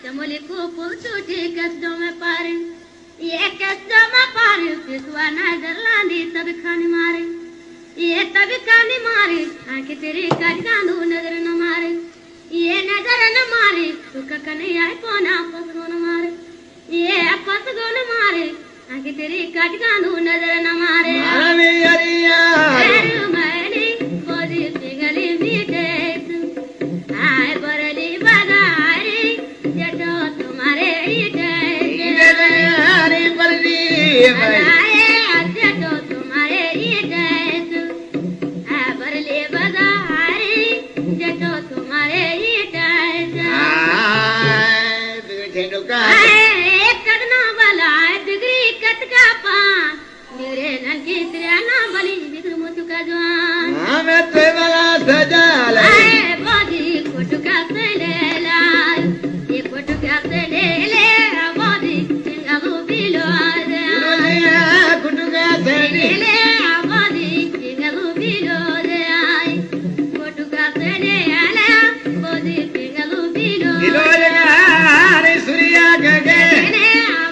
चमोली को पुछूठी कसदों में पारे ये कसदों में पारे पिसवा नजर लांदी तब खानी मारे ये तब खानी मारे आंखें तेरी काटकांदू नजर न मारे ये नजर न मारे तू ककने आए कोना पसगो न मारे ये पसगो न मारे आंखें तेरी काटकांदू नजर न मारे मामी अरिया मैंने बोली पिघली मीठे आए बरली बदारी जटो तुम्हारे हरी बरली जटो तुम्हारे बरली बदारी जटो तुम्हारे कदना वाला डिग्री कत का पान मेरे नंकी त्रियाना बली बिक्र मुतु का जवान हमें ते वाला सजाल बोधी कोटुका से ले लाल ये कोटुका से ले ले बोधी सिंगाबू बिलो दे कुटुका से ले ले बोधी सिंगाबू बिलो दे आई कोटुका से ले आला बोधी सिंगाबू बिलो किलो हरी सूर्या गगे ले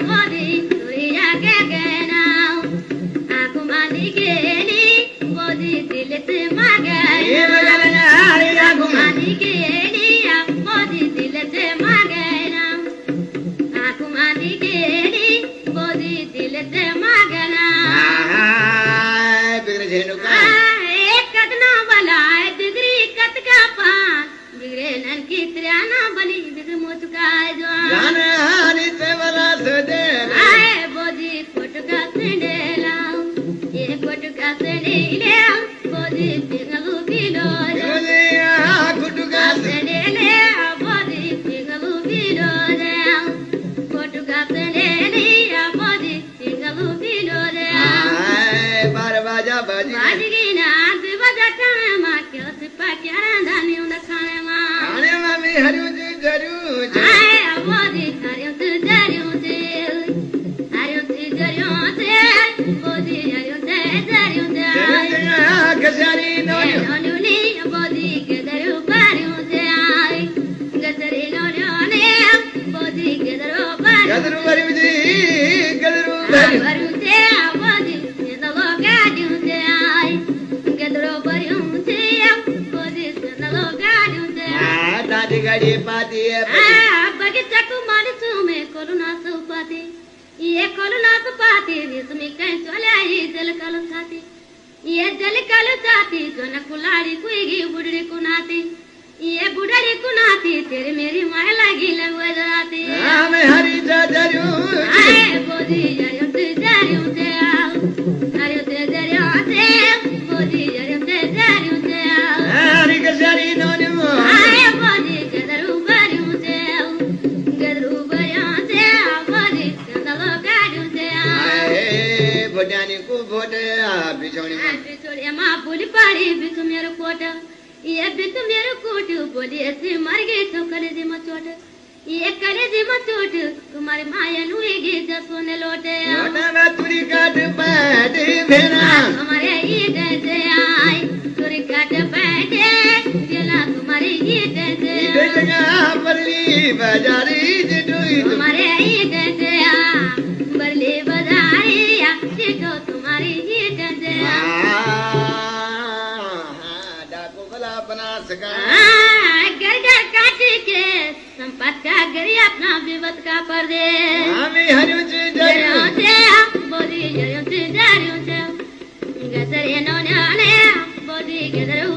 बोधी सूर्या के नाउ आंखों मानी के नी बोधी दिल से मांगे ये बगल हरी आगु मानी के लिया बोधी दिल से मांगे ना आंखों मानी के लिए बोधी दिल से मांगे ना बिगड़ झेनुका एक कदना वाला डिग्री कत का पान बिगड़े नन की त्रियाना बली बिगड़ मुझ का जवान जाने हरी ते वाला सजे आए बोधी कोटका से ले लाओ ये कोटका से ले ले बोधी बिगड़ू बिलो कुटुका से बार बाजा बाजी खाने मामी हरियो जी जरूर कसारी गदरू बरी जी गदरू बरी दादी गाड़ी पाती है बगीचा कुमार में कोरोना सुपाती ये कोरोना सुपाती इसमें कहीं चले आई जल कल साथी ये जल कल साथी जो न कुलाड़ी कुएगी बुढ़ी कुनाती ये बुढ़ी कुनाती तेरी मेरी माँ लगी लगवा जाती मैं हरी जरू आए बोधी जरियों से आओ जरियों से बोधी जरियों से आओ हरी कसारी नोनी आए बोधी गदरू बरियों से आओ गदरू बरियों से आओ बोधी गदरू गाड़ियों से आओ भोटानी को भोट बिछोनी बिछोड़िया माँ बोली पाड़ी बिछो मेरो कोट ये बिछो मेरो कोट बोली ऐसे मर गई तो कलेजी में चोट ये कलेजी में चोट तुम्हारी माया नुएगी जसोने लौटे लोटा में तुरी काट बैठे भेना तुम्हारे ये से आई तुरी काट बैठे जिला तुम्हारी ये से बरली बाजारी जिटुई तुम्हारे ये से बरली बाजारी जिटो तुम्हारी ये से डाको भला बना सका घर घर काट के संपत का गरी अपना विवत का पर्दे हमें हरियो जी जरूर बोधी जरियों से गसरे नोने बोधी गदरू